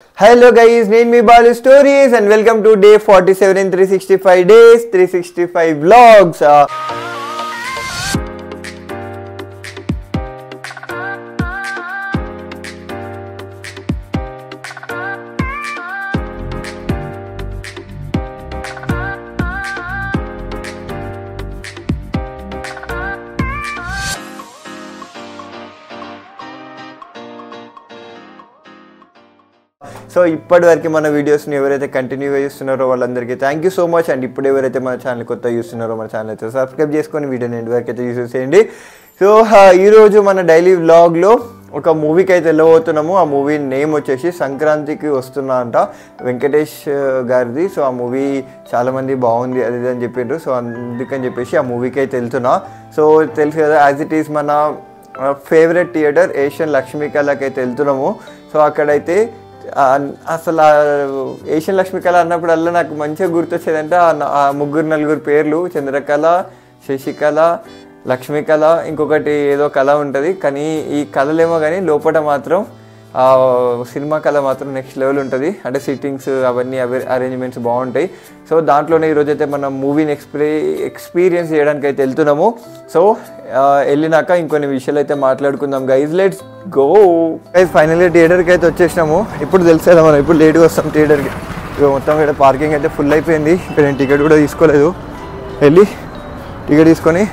Hello guys, name me Balu Stories and welcome to day 47 in 365 days, 365 vlogs. So ఇప్పటివరకు మన వీడియోస్ని ఎవరైతే కంటిన్యూగా చూస్తున్నారో వాళ్ళందరికీ thank you so much. And ఇప్పుడు ఎవరైతే మన ఛానల్ కొత్త చూస్తున్నారో మన ఛానల్ అయితే సబ్స్క్రైబ్ చేసుకొని వీడియోని ఎండ్ వరకు అయితే చూసేసేయండి. సో ఈరోజు మన డైలీ వ్లాగ్లో ఒక మూవీకి అయితే వెళ్ళబోతున్నాము. ఆ మూవీ నేమ్ వచ్చేసి సంక్రాంతికి వస్తున్నా అంట, వెంకటేష్ గారిది. సో ఆ మూవీ చాలామంది బాగుంది అది అని చెప్పిండ్రు. సో అందుకని చెప్పేసి ఆ మూవీకి అయితే వెళ్తున్నా. సో తెలుసు కదా, యాజ్ ఇట్ ఈస్ మన ఫేవరెట్ థియేటర్ ఏషియన్ లక్ష్మీ కళకి అయితే వెళ్తున్నాము. సో అక్కడైతే అసలు ఏషియన్ లక్ష్మీ కళ అన్నప్పుడల్లా నాకు మంచిగా గుర్తొచ్చేదంటే ఆ ముగ్గురు నలుగురు పేర్లు: చంద్రకళ, శశికళ, లక్ష్మీకళ, ఇంకొకటి ఏదో కళ ఉంటుంది. కానీ ఈ కళలేమో కానీ లోపల మాత్రం సినిమా కళ మాత్రం నెక్స్ట్ లెవెల్ ఉంటుంది. అంటే సిట్టింగ్స్ అవన్నీ అరేంజ్మెంట్స్ బాగుంటాయి. సో దాంట్లోనే ఈరోజు అయితే మనం మూవీని ఎక్స్పీరియన్స్ చేయడానికి అయితే వెళ్తున్నాము. సో వెళ్ళినాక ఇంకొన్ని విషయాలు అయితే మాట్లాడుకుందాం గైజ్. Let's go guys. ఫైనల్గా థియేటర్కి అయితే వచ్చేసినాము. ఇప్పుడు తెలుసు కదా మనం ఇప్పుడు లేట్గా వస్తాం థియేటర్కి. ఇక మొత్తం ఇక్కడ పార్కింగ్ అయితే ఫుల్ అయిపోయింది. ఇక్కడ నేను టికెట్ కూడా తీసుకోలేదు. వెళ్ళి టికెట్ తీసుకొని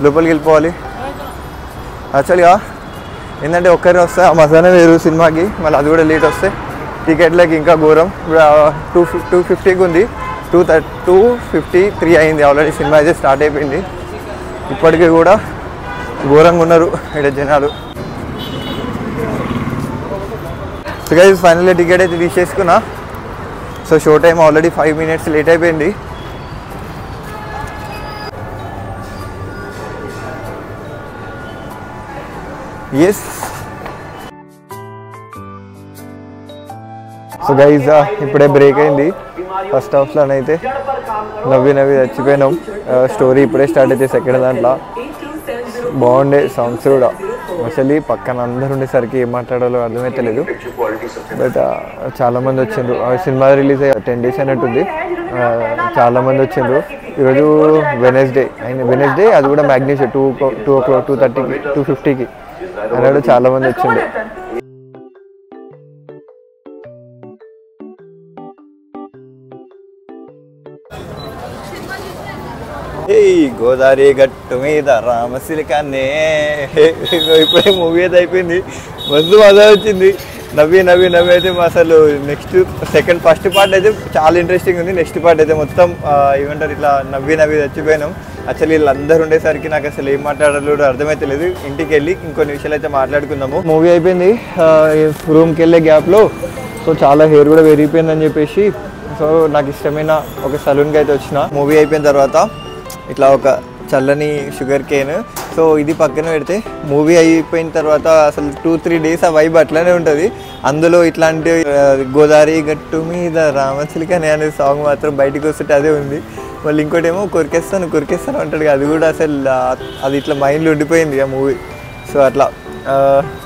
లోపలికి వెళ్ళిపోవాలి. యాక్చువల్గా ఏంటంటే ఒక్కరిని వస్తే ఆ మజానే వేరు సినిమాకి, మళ్ళీ అది కూడా లేట్ వస్తే టికెట్లకి ఇంకా ఘోరం. ఇప్పుడు 250కి ఉంది, 253 అయింది ఆల్రెడీ. సినిమా అయితే స్టార్ట్ అయిపోయింది. ఇప్పటికీ కూడా ఘోరంగా ఉన్నారు ఇక్కడ జనాలు. సో గైస్ ఫైనల్లీ టికెట్ అయితే తీసేసుకున్నా. So show time already 5 minutes late అయిపోయింది. ఎస్. సో గైజ్ ఇప్పుడే బ్రేక్ అయింది. ఫస్ట్ హాఫ్లోనైతే నవ్వి చచ్చిపోయినాం. స్టోరీ ఇప్పుడే స్టార్ట్ అయితే సెకండ్ దాంట్లో బాగుండే సాంగ్స్ కూడా. అసలు పక్కన అందరు ఉండేసరికి ఏం మాట్లాడాలో అర్థమైతలేదు. బట్ చాలామంది వచ్చిండ్రు. సినిమా రిలీజ్ అయ్యి 10 days అయినట్టుంది. చాలామంది వచ్చిండ్రు. ఈరోజు వెనస్డే అది కూడా మ్యాగ్నీషియా 2 o'clock 2:30కి 2:50కి అన్నాడు. చాలామంది వచ్చిండ్రు. ఏ గోదావరి గట్టు మీద రామశిలికాన్నే. ఇప్పుడే మూవీ అయితే అయిపోయింది. మస్తు మజా వచ్చింది. నవ్వి అయితే అసలు ఫస్ట్ పార్ట్ అయితే చాలా ఇంట్రెస్టింగ్ ఉంది. నెక్స్ట్ పార్ట్ అయితే మొత్తం ఏమంటారు ఇట్లా నవ్వి చచ్చిపోయినాం. యాక్చువల్లీ వీళ్ళందరూ ఉండేసరికి నాకు అసలు ఏం మాట్లాడాలో అర్థమైతే లేదు. ఇంటికి వెళ్ళి ఇంకొన్ని విషయాలు అయితే మాట్లాడుకుందాము. మూవీ అయిపోయింది. రూమ్కి వెళ్ళే గ్యాప్లో సో చాలా హెయిర్ కూడా పెరిగిపోయిందని చెప్పేసి సో నాకు ఇష్టమైన ఒక సలూన్కి అయితే వచ్చిన. మూవీ అయిపోయిన తర్వాత ఇట్లా ఒక చల్లని షుగర్ కేన్. సో ఇది పక్కన పెడితే మూవీ అయిపోయిన తర్వాత అసలు 2-3 days ఆ వైబ్ అట్లనే ఉంటుంది. అందులో ఇట్లాంటి గోదావరి గట్టు మీద రామచిలికని అనే సాంగ్ మాత్రం బయటకు వస్తుంటే అదే ఉంది. మళ్ళీ ఇంకోటి ఏమో కొరికేస్తాను అంటాడు. అది కూడా అసలు అది ఇట్లా మైండ్లో ఉండిపోయింది ఆ మూవీ. సో అట్లా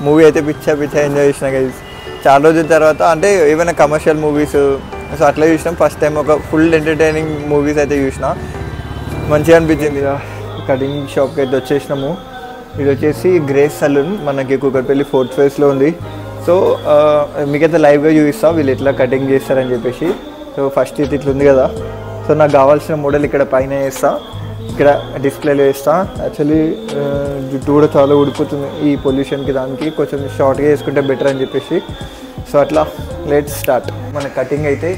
మూవీ అయితే పిచ్చా ఎంజాయ్ చేసిన గైస్. చాలా రోజుల తర్వాత అంటే ఏమైనా కమర్షియల్ మూవీస్ సో అట్లా చూసినాం. ఫస్ట్ టైం ఒక ఫుల్ ఎంటర్టైనింగ్ మూవీస్ అయితే చూసిన. మంచిగా అనిపించింది. కటింగ్ షాప్కి అయితే వచ్చేసినాము. ఇది వచ్చేసి గ్రేస్ సలూన్, మనకి కూకట్పల్లి 4th phase ఉంది. సో మీకైతే లైవ్గా చూపిస్తా వీళ్ళు ఎట్లా కటింగ్ చేస్తారని చెప్పేసి. సో ఫస్ట్ ఇది ఇట్లా ఉంది కదా. సో నాకు కావాల్సిన మోడల్ ఇక్కడ పైన వేస్తా, ఇక్కడ డిస్ప్లేలో వేస్తా. యాక్చువల్లీ జుట్టు కూడా చాలా ఊడిపోతుంది ఈ పొల్యూషన్కి. దానికి కొంచెం షార్ట్గా వేసుకుంటే బెటర్ అని చెప్పేసి. సో అట్లా లెట్స్ స్టార్ట్. మన కటింగ్ అయితే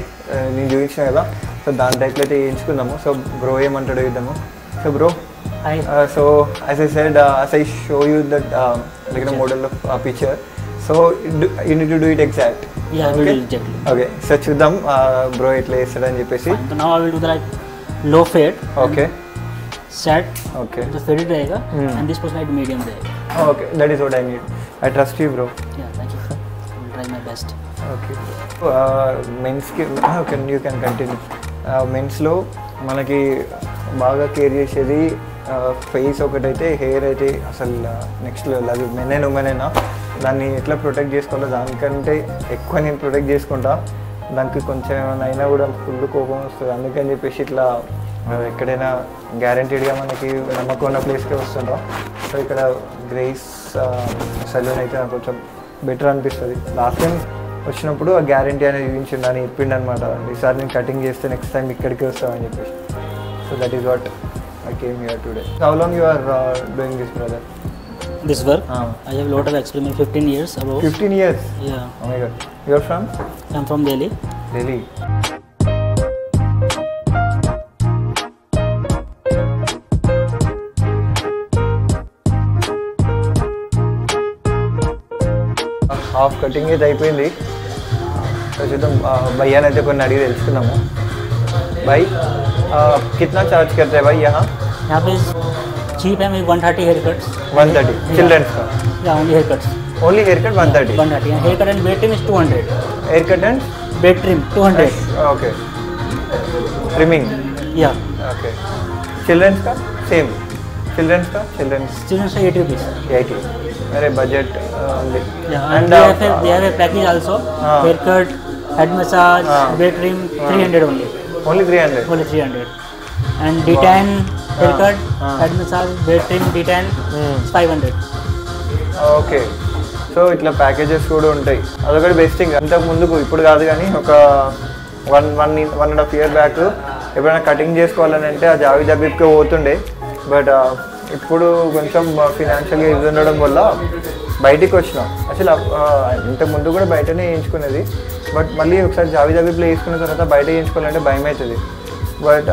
నేను చూపించిన కదా. సో దాని టైప్లో అయితే వేయించుకుందాము. సో బ్రో ఏమంటాడు చూద్దాము. So bro, so as I said, as I show you that like a model of a picture, so you need to do it exact. Yeah, I will do exactly. Okay, so చూద్దాం bro ఎట్లా చేస్తాడని చెప్పేసి. So now I will do the like low fade. Okay. Set. Okay. So faded रहेगा and this person like medium रहेगा. Okay, that is what I need. I trust you, bro. Yeah, thank you. I will try my best. Okay. Men's కి okay, you can continue. Men's లో మనకి బాగా care చేసేది face ఒకటైతే, hair అయితే అసలు next level. అది మెన్ అయినా దాన్ని ఎట్లా ప్రొటెక్ట్ చేసుకోవాలో దానికంటే ఎక్కువ నేను ప్రొటెక్ట్ చేసుకుంటా. దానికి కొంచెం ఏమైనా అయినా కూడా ఫుల్ కోపం వస్తుంది. అందుకని చెప్పేసి ఇట్లా ఎక్కడైనా గ్యారంటీడ్గా మనకి నమ్మకం ఉన్న ప్లేస్కే వస్తుంటాం. సో ఇక్కడ గ్రేస్ సలూన్ అయితే నాకు కొంచెం బెటర్ అనిపిస్తుంది. లాస్ట్ టైం వచ్చినప్పుడు ఆ గ్యారంటీ అనేది చూపించిండు అని చెప్పిండు అనమాట. ఈసారి నేను కటింగ్ చేస్తే నెక్స్ట్ టైం ఇక్కడికి వస్తామని చెప్పేసి. So that is what I came here today. How long you are doing this, brother? This work? I have a lot of experience, 15 years about. 15 years? Yeah. Oh my god. You are from? I'm from Delhi. Delhi. Half cutting అయితే అయిపోయింది. చూద్దాం భయ్యాని అయితే కొన్ని అడిగి తెలుసుకున్నాము. भाई कितना charge करते हैं भाई यहाँ पे चीप है, 130 हेयर कट्स. 130 चिल्ड्रंस का? Yeah, only hair cuts. Only hair cut 130? 130. And hair cut and beard trim is 200. Hair cut and? Beard trim 200. Okay. Trimming? Yeah. Okay. Children's का? Same. Children's का? Children's का 80 rupees. 80. मेरे budget only. Yeah. And they have a package also. Hair cut, head massage, beard trim 300 only. Only 300? Only 300. And D10 haircut, head massage, beard trim, D10 500. Okay. So ఇట్లా packages కూడా ఉంటాయి. అదొకటి best thing. అంతకు ముందుకు ఇప్పుడు కాదు కానీ ఒక 1.5 year బ్యాక్ ఎప్పుడైనా కటింగ్ చేసుకోవాలని అంటే ఆ జావీద్ హబీబ్కే పోతుండే. బట్ ఇప్పుడు కొంచెం ఫినాన్షియల్గా ఇది ఉండడం వల్ల బయటికి వచ్చినాం. అసలు ఇంతకు ముందు కూడా బయటనే వేయించుకునేది. బట్ మళ్ళీ ఒకసారి జావీద్ హబీబ్లో వేసుకున్న తర్వాత బయట వేయించుకోవాలంటే భయం అవుతుంది. బట్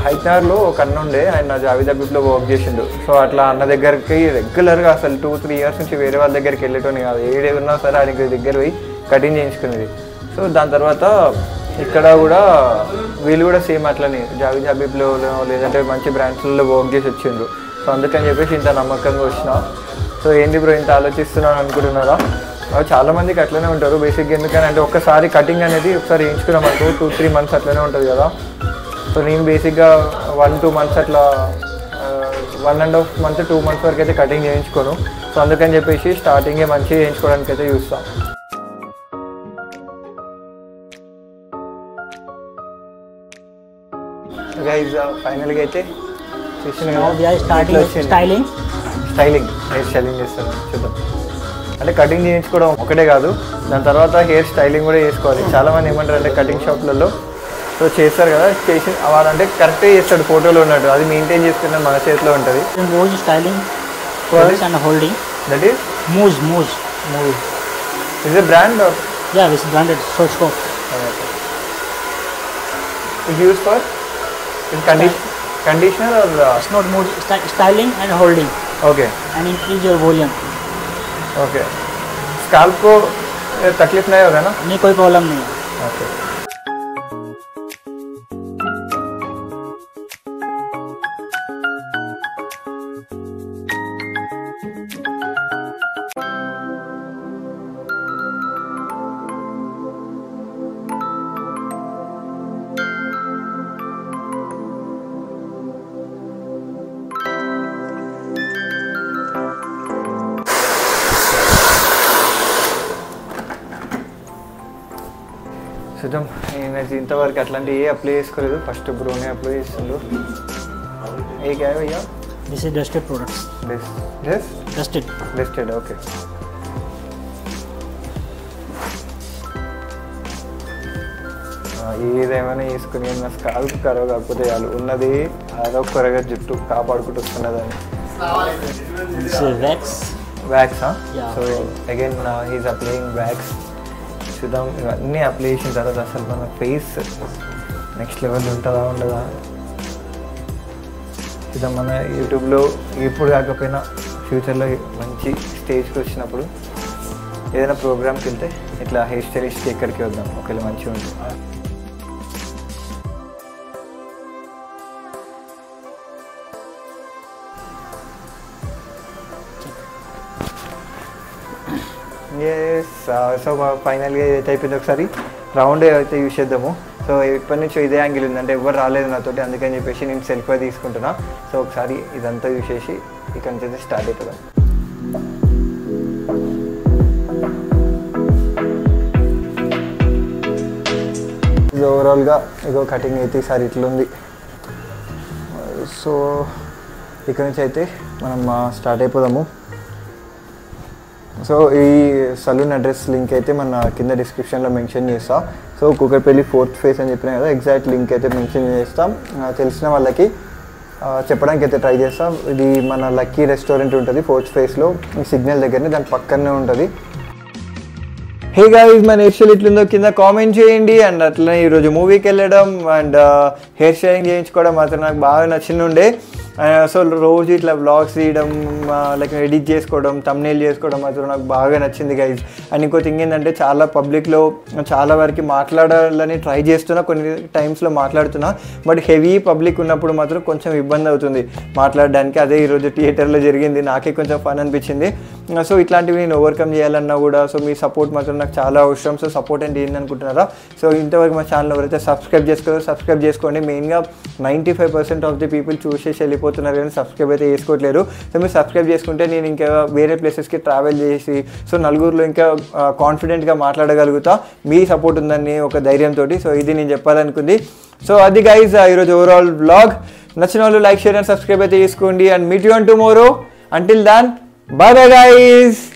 హైదరాబాద్లో ఒక అన్న ఉండే, ఆయన జావీద్ హబీబ్లో వర్క్ చేసిండు. సో అట్లా అన్న దగ్గరికి రెగ్యులర్గా అసలు 2-3 years నుంచి వేరే వాళ్ళ దగ్గరికి వెళ్ళేటోని కాదు. ఏడే ఉన్నా సరే ఆయనకి దగ్గర పోయి కటింగ్ చేయించుకునేది. సో దాని తర్వాత ఇక్కడ కూడా వీళ్ళు కూడా సేమ్ అట్లనే జావీద్ హబీబ్లో లేదంటే మంచి బ్రాండ్స్లలో వర్క్ చేసి వచ్చిండ్రు. సో అందుకని చెప్పేసి ఇంత నమ్మకంగా వచ్చిన. సో ఏంటి బ్రో ఇంత ఆలోచిస్తున్నాను అనుకుంటున్నారా? చాలామందికి అట్లనే ఉంటారు బేసిక్గా. ఎందుకని అంటే ఒక్కసారి కటింగ్ అనేది ఒకసారి వేయించుకున్నాం అనుకో 2-3 months అట్లనే ఉంటుంది కదా. సో నేను బేసిక్గా 1-2 months అట్లా 1.5 months 2 months వరకు అయితే కటింగ్ చేయించుకోను. సో అందుకని చెప్పేసి స్టార్టింగే మంచిగా చేయించుకోవడానికి అయితే చూస్తాను. గైస్ ఫైనల్గా అయితే స్టైలింగ్ హెయిర్ స్టైలింగ్ చేస్తాను. చూద్దాం. అంటే కటింగ్ చేయించుకోవడం ఒకటే కాదు, దాని తర్వాత హెయిర్ స్టైలింగ్ కూడా చేసుకోవాలి. చాలామంది ఏమంటారు అంటే కటింగ్ షాప్లలో సో చేస్తారు కదా, చేసి వాడంటే కరెక్ట్గా చేస్తాడు ఫోటోలో ఉన్నట్టు. అది మెయింటైన్ చేసుకునే మన చేతిలో ఉంటుంది. Styling and holding that is mousse is a brand? Yeah, this is branded Sochco. It's used for conditioner or? It's not mood, styling and holding. Okay. And increase your volume. Okay. Scalp को तकलीफ नहीं होगा ना? नहीं, कोई problem नहीं है. Okay. చూద్దాం. నేనైతే ఇంతవరకు అట్లాంటి ఏ అప్లై చేసుకోలేదు. ఫస్ట్ బ్రోనే అప్లై చేస్తుండ్రు. ఏ క్యా భయ్యా? This is dusted products. Dusted. Okay. ఏదేమైనా వేసుకుని నా స్కాల్ప్ ఖరాబ్ కాకపోతే చాలు. ఉన్నది అదో కొరగా జుట్టు కాపాడుకుంటూ వస్తున్నదని. Wax. So again he's applying wax. చూద్దాం. ఇవన్నీ అప్లై చేసిన తర్వాత అసలు మన ఫేస్ నెక్స్ట్ లెవెల్ ఉంటుందా ఉండదా చూద్దాం. మన యూట్యూబ్లో ఇప్పుడు కాకపోయినా ఫ్యూచర్లో మంచి స్టేజ్కి వచ్చినప్పుడు ఏదైనా ప్రోగ్రామ్కి వెళ్తే ఇట్లా హెయిర్ స్టైలిస్ట్కి ఎక్కడికి వద్దాం ఒకవేళ మంచిగా ఉంటుంది. సో ఫైనల్గా ఏదైతే అయిపోయింది ఒకసారి రౌండ్ అయితే యూస్ చేద్దాము. సో ఇప్పటి నుంచి ఇదే యాంగిల్ ఉందంటే ఎవరు రాలేదు నాతోటి, అందుకని చెప్పేసి నేను సెల్ఫ్గా తీసుకుంటున్నా. సో ఒకసారి ఇదంతా యూస్ చేసి ఇక్కడ నుంచి అయితే స్టార్ట్ అవుతుంది. ఇది ఓవరాల్గా ఇగో కటింగ్ అయితే ఈసారి ఇట్లుంది. సో ఇక్కడ నుంచి అయితే మనం స్టార్ట్ అయిపోదాము. సో ఈ సలూన్ అడ్రస్ లింక్ అయితే మన కింద డిస్క్రిప్షన్లో మెన్షన్ చేస్తా. సో కూకట్పల్లి 4th ఫేస్ అని చెప్పినా కదా, ఎగ్జాక్ట్ లింక్ అయితే మెన్షన్ చేస్తాం. తెలిసిన వాళ్ళకి చెప్పడానికి అయితే ట్రై చేస్తాం. ఇది మన లక్కీ రెస్టారెంట్ ఉంటుంది 4th ఫేస్లో, ఈ సిగ్నల్ దగ్గరనే, దాని పక్కనే ఉంటుంది. హే గైస్, మన హెయిర్ స్టైల్ ఎట్లుందో కింద కామెంట్ చేయండి. అండ్ అట్లనే ఈరోజు మూవీకి వెళ్ళడం అండ్ హెయిర్ స్టైలింగ్ చేయించుకోవడం మాత్రం నాకు బాగా నచ్చిండే. సో రోజు ఇట్లా వ్లాగ్స్ తీయడం, లైక్ ఎడిట్ చేసుకోవడం, థంబ్నెయిల్ చేసుకోవడం మాత్రం నాకు బాగా నచ్చింది గైజ్. అండ్ ఇంకో థింగ్ ఏంటంటే, చాలా పబ్లిక్లో చాలా వరకు మాట్లాడాలని ట్రై చేస్తున్నా, కొన్ని టైమ్స్లో మాట్లాడుతున్నా, బట్ హెవీ పబ్లిక్ ఉన్నప్పుడు మాత్రం కొంచెం ఇబ్బంది అవుతుంది మాట్లాడడానికి. అదే ఈరోజు థియేటర్లో జరిగింది, నాకే కొంచెం ఫన్ అనిపించింది. సో ఇట్లాంటివి నేను ఓవర్కమ్ చేయాలన్నా కూడా సో మీ సపోర్ట్ మాత్రం నాకు చాలా అవసరం. సో సపోర్ట్ అంటే ఏంటనుకుంటున్నారా? సో ఇంతవరకు మా ఛానల్ ఎవరైతే సబ్స్క్రైబ్ చేసుకోవాలో సబ్స్క్రైబ్ చేసుకోండి. మెయిన్గా 95% ఆఫ్ ది పీపుల్ చూసేసి వెళ్ళిపోతున్నారు కానీ సబ్స్క్రైబ్ అయితే చేసుకోవట్లేరు. సో మీరు సబ్స్క్రైబ్ చేసుకుంటే నేను ఇంకా వేరే ప్లేసెస్కి ట్రావెల్ చేసి సో నలుగురిలో ఇంకా కాన్ఫిడెంట్గా మాట్లాడగలుగుతా, మీ సపోర్ట్ ఉందని ఒక ధైర్యంతో. సో ఇది నేను చెప్పాలనుకుంది. సో అది గైజ్ ఈరోజు ఓవరాల్ వ్లాగ్. నచ్చిన వాళ్ళు లైక్, షేర్ అండ్ సబ్స్క్రైబ్ అయితే చేసుకోండి. And meet you on tomorrow. Until than, bye bye guys.